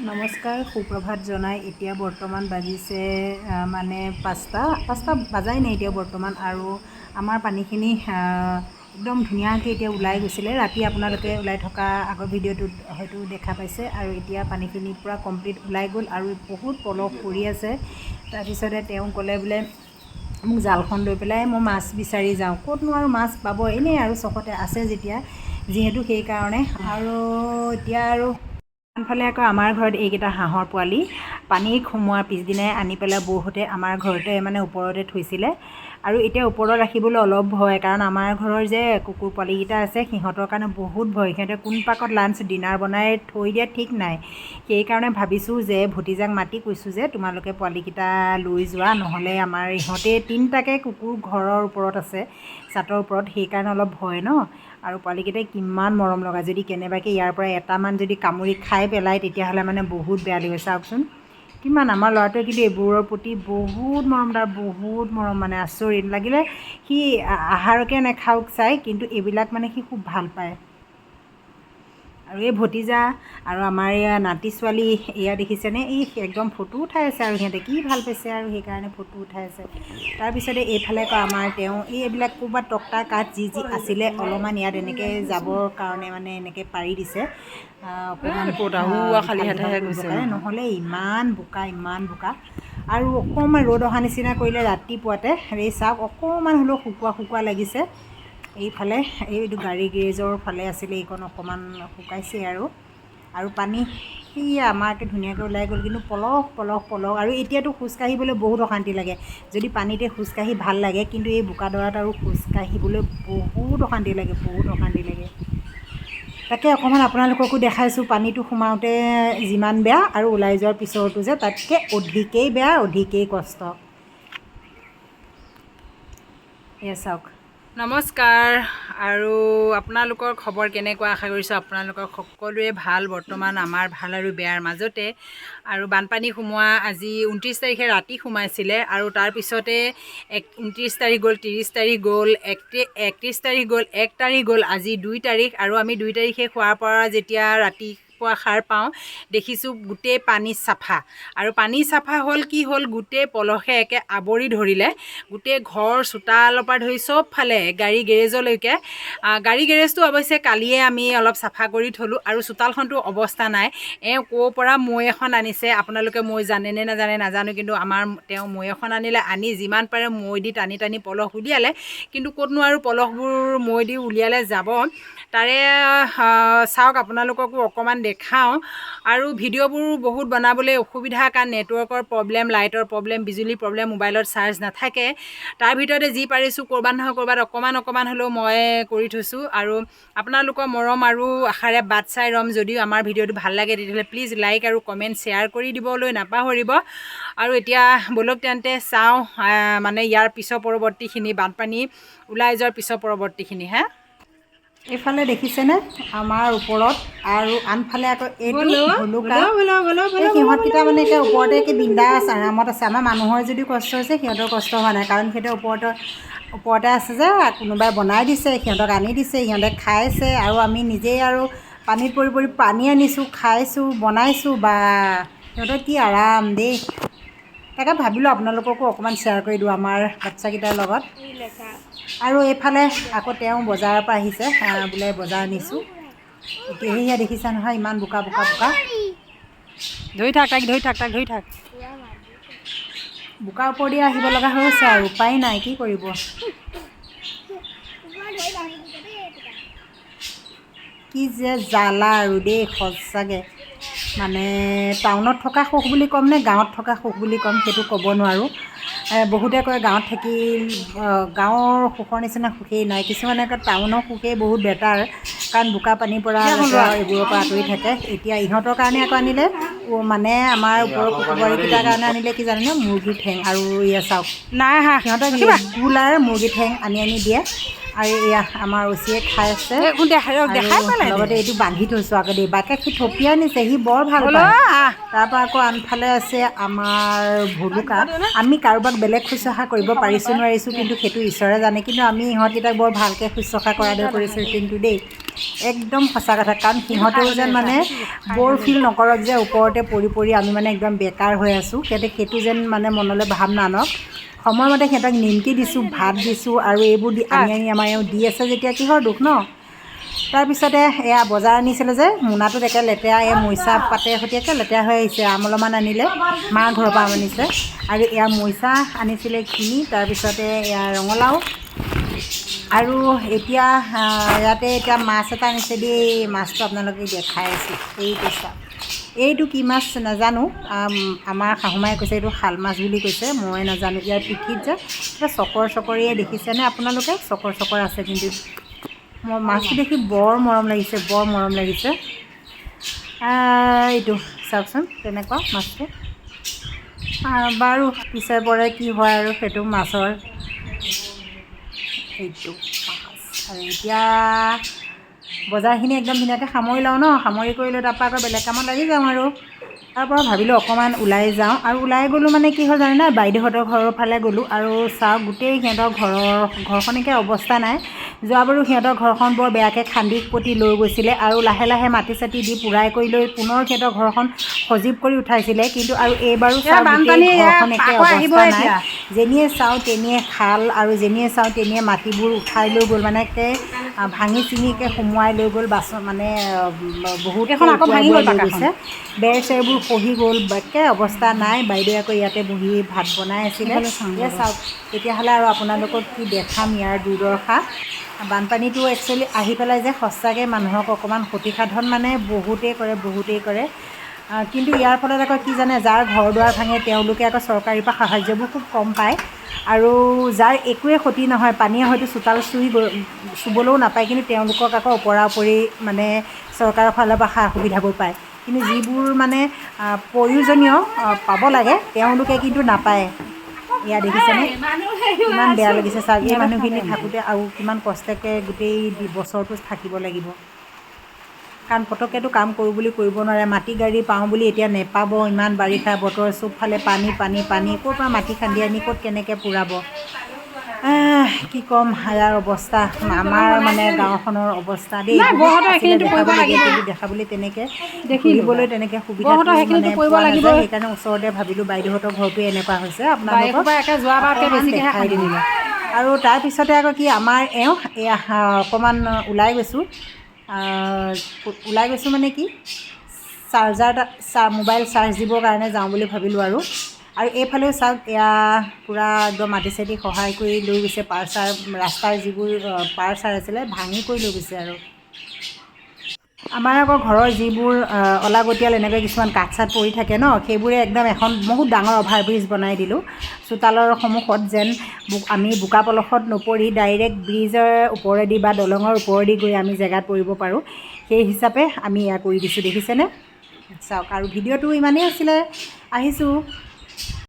নমস্কাৰ, সুপ্ৰভাত জনাই এতিয়া বৰ্তমান বাজিছে মানে পাঁচটা বাজাই নাই এতিয়া বৰ্তমান। আৰু আমাৰ পানীখিনি একদম ধুনীয়াকৈ এতিয়া ওলাই গৈছিলে। ৰাতি আপোনালোকে ওলাই থকা আগৰ ভিডিঅ'টোত হয়তো দেখা পাইছে। আৰু এতিয়া পানীখিনি পূৰা কমপ্লিট ওলাই গ'ল আৰু বহুত পলস পৰি আছে। তাৰপিছতে তেওঁ ক'লে বোলে মোক জালখন লৈ পেলাই মই মাছ বিচাৰি যাওঁ। ক'তনো আৰু মাছ পাব, এনেই আৰু চখতে আছে যিহেতু সেইকাৰণে। আৰু এতিয়া আৰু আনফালে আকৌ আমাৰ ঘৰত এইকেইটা হাঁহৰ পোৱালি পানী সোমোৱাৰ পিছদিনাই আনি পেলাই বৌহঁতে আমাৰ ঘৰতে মানে ওপৰতে থৈছিলে। আৰু এতিয়া ওপৰত ৰাখিবলৈ অলপ ভয়, কাৰণ আমাৰ ঘৰৰ যে কুকুৰ পোৱালিকেইটা আছে সিহঁতৰ কাৰণে বহুত ভয়। সিহঁতে কোন পাকত লাঞ্চ ডিনাৰ বনাই থৈ দিয়ে ঠিক নাই। সেইকাৰণে ভাবিছোঁ যে ভতিজাক মাতি কৈছোঁ যে তোমালোকে পোৱালিকেইটা লৈ যোৱা, নহ'লে আমাৰ ইহঁতে 3টাকৈ কুকুৰ ঘৰৰ ওপৰত আছে, ছাতৰ ওপৰত, সেইকাৰণে অলপ ভয় ন। আৰু পোৱালিকেইটাই কিমান মৰম লগা, যদি কেনেবাকৈ ইয়াৰ পৰা এটামান যদি কামুৰি খাই পেলায় তেতিয়াহ'লে মানে বহুত বেয়া লাগিব। চাওকচোন কিমান, আমাৰ ল'ৰাটোৱে কিন্তু এইবোৰৰ প্ৰতি বহুত মৰম, তাৰ বহুত মৰম, মানে আচৰিত লাগিলে। সি আহাৰকে নাখাওক চাই, কিন্তু এইবিলাক মানে সি খুব ভাল পায়। আৰু এই ভতিজা আৰু আমাৰ এয়া নাতি ছোৱালী, এয়া দেখিছেনে, এই একদম ফটো উঠাই আছে আৰু সিহঁতে কি ভাল পাইছে আৰু সেইকাৰণে ফটো উঠাই আছে। তাৰপিছতে এইফালে আকৌ আমাৰ তেওঁ এইবিলাক ক'ৰবাত তক্তা কাঠ যি আছিলে অলপমান ইয়াত এনেকৈ যাবৰ কাৰণে মানে এনেকৈ পাৰি দিছে অকণমান খালী হাতেহে গৈছে, নহ'লে ইমান বোকা। আৰু অকণমান ৰ'দ অহা নিচিনা কৰিলে ৰাতিপুৱাতে, এই চাওক অকণমান হ'লেও শুকোৱা লাগিছে। এইফালে এইটো গাড়ী গেৰেজৰ ফালে আছিলে, এইকণ অকণমান শুকাইছে। আৰু পানী সেয়া আমাৰকে ধুনীয়াকৈ ওলাই গ'ল, কিন্তু পলস। আৰু এতিয়াতো খোজকাঢ়িবলৈ বহুত অশান্তি লাগে। যদি পানীতে খোজকাঢ়ি ভাল লাগে, কিন্তু এই বোকাডৰাত আৰু খোজকাঢ়িবলৈ বহুত অশান্তি লাগে। তাকে অকণমান আপোনালোককো দেখাইছোঁ, পানীটো সোমাওঁতে যিমান বেয়া আৰু ওলাই যোৱাৰ পিছৰটো যে তাতকৈ অধিকেই বেয়া, অধিকেই কষ্ট। এয়া চাওক। নমস্কাৰ, আৰু আপোনালোকৰ খবৰ কেনেকুৱা? আশা কৰিছোঁ আপোনালোকৰ সকলোৰে ভাল। বৰ্তমান আমাৰ ভাল আৰু বেয়াৰ মাজতে। আৰু বানপানী সোমোৱা আজি 29 তাৰিখে ৰাতি সোমাইছিলে, আৰু তাৰপিছতে 29 তাৰিখ গ'ল, 30 তাৰিখ গ'ল, 31 তাৰিখ গ'ল, 1 তাৰিখ গ'ল, আজি 2 তাৰিখ। আৰু আমি 2 তাৰিখে শোৱাৰ পৰা যেতিয়া ৰাতিপুৱা সাৰ পাওঁ দেখিছোঁ গোটেই পানী চাফা। আৰু পানী চাফা হ'ল কি হ'ল, গোটেই পলসে একে আৱৰি ধৰিলে গোটেই ঘৰ চোতালৰ পৰা ধৰি চব ফালে গাড়ী গেৰেজলৈকে। গাড়ী গেৰেজটো অৱশ্যে কালিয়ে আমি অলপ চাফা কৰি থলোঁ। আৰু চোতালখনতো অৱস্থা নাই। ক'ৰ পৰা মৈ এখন আনিছে, আপোনালোকে মৈ জানেনে নাজানে নাজানো, কিন্তু তেওঁ মৈ এখন আনি যিমান পাৰে মৈ দি টানি পলস উলিয়ালে। কিন্তু ক'তনো আৰু পলসবোৰ মৈ দি উলিয়ালে যাব। তাৰে চাওক, আপোনালোককো অকণমান দেখাওঁ। আৰু ভিডিঅ'বোৰ বহুত বনাবলৈ অসুবিধা, কাৰণ নেটৱৰ্কৰ প্ৰব্লেম, লাইটৰ প্ৰব্লেম, বিজুলীৰ প্ৰব্লেম, মোবাইলত চাৰ্জ নাথাকে। তাৰ ভিতৰতে যি পাৰিছোঁ ক'ৰবাত নহয় ক'ৰবাত অকণমান হ'লেও মই কৰি থৈছোঁ। আৰু আপোনালোকৰ মৰম আৰু আশাৰে বাট চাই ৰ'ম। যদিও আমাৰ ভিডিঅ'টো ভাল লাগে তেতিয়াহ'লে প্লিজ লাইক আৰু কমেণ্ট শ্বেয়াৰ কৰি দিবলৈ নাপাহৰিব। আৰু এতিয়া ব'লক তেন্তে চাওঁ মানে ইয়াৰ পিছৰ পৰৱৰ্তীখিনি, বানপানী ওলাই যোৱাৰ পিছৰ পৰৱৰ্তীখিনি। এইফালে দেখিছেনে আমাৰ ওপৰত, আৰু আনফালে আকৌ এইটো ভুলুকা। এই সিহঁতকেইটা মানে একে ওপৰতে বিন্দাছ আৰামত আছে। আমাৰ মানুহৰ যদিও কষ্ট হৈছে, সিহঁতৰ কষ্ট হোৱা নাই, কাৰণ সিহঁতে ওপৰতে আছে যে, কোনোবাই বনাই দিছে, সিহঁতক আনি দিছে, সিহঁতে খাইছে। আৰু আমি নিজেই আৰু পানীত পৰি পানী আনিছোঁ, খাইছোঁ, বনাইছোঁ। বা সিহঁতৰ কি আৰাম দেই। তাকে ভাবিলোঁ আপোনালোককো অকণমান শ্বেয়াৰ কৰি দিওঁ আমাৰ বাচ্চাকেইটাৰ লগত। আৰু এইফালে আকৌ তেওঁ বজাৰৰ পৰা আহিছে, বোলে বজাৰ নিছোঁ। এতিয়া সেয়া দেখিছা নহয়, ইমান বোকা। ধৰি থাক, তাক ধৰি থাক। বোকাৰ ওপৰেদি আহিব লগা হৈছে, আৰু উপায় নাই, কি কৰিব। কি যে জ্বালা আৰু দেই, সঁচাকৈ। মানে টাউনত থকা সুখ বুলি ক'ম নে গাঁৱত থকা সুখ বুলি ক'ম, সেইটো ক'ব নোৱাৰোঁ। বহুতে কয় গাঁৱত থাকি গাঁৱৰ সুখৰ নিচিনা সুখেই নাই। কিছুমানে কয় টাউনৰ সুখেই বহুত বেটাৰ, কাৰণ বোকা পানীৰ পৰা লেতেৰা এইবোৰৰ পৰা আঁতৰি থাকে। এতিয়া ইহঁতৰ কাৰণে আকৌ আনিলে, মানে আমাৰ ওপৰৰ কুকুৰকেইটাৰ কাৰণে আনিলে কি জানেনে, মুৰ্গীৰ ঠেং। আৰু এয়া চাওক, নাই হা সিহঁতক ৰেগুলাৰ মুৰ্গীৰ ঠেং আনি দিয়ে। আৰু এয়া আমাৰ অচিয়ে খাই আছে। আৰু লগতে এইটো বান্ধি থৈছোঁ আকৌ দেই, বাকে সি থপিয়াই নিছে, সি বৰ ভাল পায়। তাৰপৰা আকৌ আনফালে আছে আমাৰ ভুলুকা। আমি কাৰোবাক বেলেগ শুশ্ৰূষা কৰিব পাৰিছোঁ নোৱাৰিছোঁ কিন্তু সেইটো ঈশ্বৰে জানে, কিন্তু আমি ইহঁতকেইটাক বৰ ভালকৈ শুশ্ৰূষা কৰা দৰে কৰিছোঁ কিন্তু দেই, একদম সঁচা কথা। কাৰণ সিহঁতেও যেন মানে বৰ ফিল নকৰক যে ওপৰতে পৰি পৰি আমি মানে একদম বেকাৰ হৈ আছোঁ, সিহঁতে সেইটো যেন মানে মনলৈ ভাৱ নানক। সময়মতে সিহঁতক নিমকি দিছোঁ, ভাত দিছোঁ, আৰু এইবোৰ আনি আমাৰ এওঁ দি আছে যেতিয়া কিহৰ দুখ ন। তাৰপিছতে এয়া বজাৰ আনিছিলে যে মোনাটোত একে লেতেৰা, এই মৰিচা পাতে সৈতে একে লেতেৰা হৈ আহিছে। আম অলপমান আনিলে, মাৰ ঘৰৰ পৰা আনিছে, আৰু এয়া মৰিচা আনিছিলে কিনি। তাৰপিছতে এয়া ৰঙালাও, আৰু এতিয়া ইয়াতে এতিয়া মাছ এটা আনিছে দেই। মাছটো আপোনালোকে দেখাই আছোঁ, এইটো চাওক, এইটো কি মাছ নাজানো। আমাৰ শাহুমাই কৈছে এইটো শাল মাছ বুলি কৈছে, মই নাজানো। ইয়াৰ পিঠিত যে কিবা চকৰ চকৰিয়ে দেখিছেনে আপোনালোকে, চকৰ চকৰ আছে। কিন্তু মই মাছটো দেখি বৰ মৰম লাগিছে, বৰ মৰম লাগিছে। এইটো চাওকচোন তেনেকুৱা মাছটো। বাৰু পিছে পৰে কি হয় আৰু সেইটো মাছৰ। এইটো মাছ, আৰু এতিয়া বজাৰখিনি একদম ধুনীয়াকৈ সামৰি লওঁ ন। সামৰি কৰি লৈ তাৰপৰা আকৌ বেলেগ কামত লাগি যাওঁ। আৰু তাৰপৰা ভাবিলোঁ অকণমান ওলাই যাওঁ, আৰু ওলাই গ'লোঁ মানে কি হ'ল জানেনে, বাইদেউহঁতৰ ঘৰৰ ফালে গ'লোঁ। আৰু চাওক গোটেই সিহঁতৰ ঘৰখন একে অৱস্থা নাই। যোৱাবাৰো সিহঁতৰ ঘৰখন বৰ বেয়াকৈ খান্দি পুতি লৈ গৈছিলে, আৰু লাহে লাহে মাটি চাটি দি পুৰাই কৰি লৈ পুনৰ সিহঁতৰ ঘৰখন সজীৱ কৰি উঠাইছিলে। কিন্তু আৰু এইবাৰো চাওক গোটেই ঘৰখন একে অৱস্থা নাই। যেনিয়ে চাওঁ তেনিয়ে খাল, আৰু যেনিয়ে চাওঁ তেনিয়ে মাটিবোৰ উঠাই লৈ গ'ল, মানে একে ভাঙি চিঙিকৈ সুমুৱাই লৈ গ'ল। বাচন মানে বহুত লৈ গৈছে, বেৰ চেৰবোৰ খহি গ'ল, একে অৱস্থা নাই। বাইদেৱে আকৌ ইয়াতে বহি ভাত বনাই আছিলে। এয়া চাওক, তেতিয়াহ'লে আৰু আপোনালোকক কি দেখাম ইয়াৰ দুৰ্দশা। বানপানীটো একচুৱেলি আহি পেলাই যে সঁচাকৈ মানুহক অকণমান ক্ষতিসাধন মানে বহুতেই কৰে। কিন্তু ইয়াৰ ফলত আকৌ কি জানে, যাৰ ঘৰ দুৱাৰ ভাঙে তেওঁলোকে আকৌ চৰকাৰীৰ পৰা সাহাৰ্য্যবোৰ খুব কম পায়, আৰু যাৰ একোৱে ক্ষতি নহয়, পানীয়ে হয়তো চোতাল চুবলৈও নাপায়, কিন্তু তেওঁলোকক আকৌ ওপৰা ওপৰি মানে চৰকাৰৰ ফালৰ পৰা সা সুবিধাবোৰ পায়। কিন্তু যিবোৰ মানে প্ৰয়োজনীয় পাব লাগে তেওঁলোকে কিন্তু নাপায়। এয়া দেখিছেনে, কিমান বেয়া লাগিছে চাওক। এই মানুহখিনি থাকোঁতে আৰু কিমান কষ্টকৈ গোটেই বছৰটো থাকিব লাগিব, কাৰণ পটককৈতো কাম কৰোঁ বুলি কৰিব নোৱাৰে। মাটি গাড়ী পাওঁ বুলি এতিয়া নেপাব, ইমান বাৰিষা বতৰ, চবফালে পানী পানী পানী। ক'ৰ পৰা মাটি খান্দি আনি ক'ত কেনেকৈ পুৰাব। কি ক'ম ইয়াৰ অৱস্থা, আমাৰ মানে গাঁওখনৰ অৱস্থা দেই। কিন্তু দেখাবলৈ তেনেকৈ ঘূৰিবলৈ তেনেকৈ সুবিধাটো মানে পোৱা নাযায়। সেইকাৰণে ওচৰতে ভাবিলোঁ বাইদেউহঁতৰ ঘৰটোৱে এনেকুৱা হৈছে, আপোনালোকক অকণমান দেখাই দিলোঁ। আৰু তাৰপিছতে আকৌ কি, আমাৰ এওঁ এয়া অকণমান ওলাই গৈছোঁ মানে কি, মোবাইল চাৰ্জ দিবৰ কাৰণে যাওঁ বুলি ভাবিলোঁ। আৰু এইফালেও চাওক, এয়া পূৰা একদম মাটি চাটি সহায় কৰি লৈ গৈছে। ৰাস্তাৰ যিবোৰ পাৰ আছিলে ভাঙি কৰি লৈ গৈছে। আৰু আমাৰ আকৌ ঘৰৰ যিবোৰ অলাগতিয়াল এনেকৈ কিছুমান কাঠ চাঠ পৰি থাকে ন, সেইবোৰে একদম এখন বহুত ডাঙৰ অভাৰব্ৰিজ বনাই দিলোঁ চোতালৰ সন্মুখত, যেন আমি বোকা পলসত নপৰি ডাইৰেক্ট ব্ৰিজৰ ওপৰেদি বা দলঙৰ ওপৰেদি গৈ আমি জেগাত পৰিব পাৰোঁ। সেই হিচাপে আমি এয়া কৰি দিছোঁ, দেখিছেনে চাওক। আৰু ভিডিঅ'টো ইমানেই আছিলে, আহিছোঁ।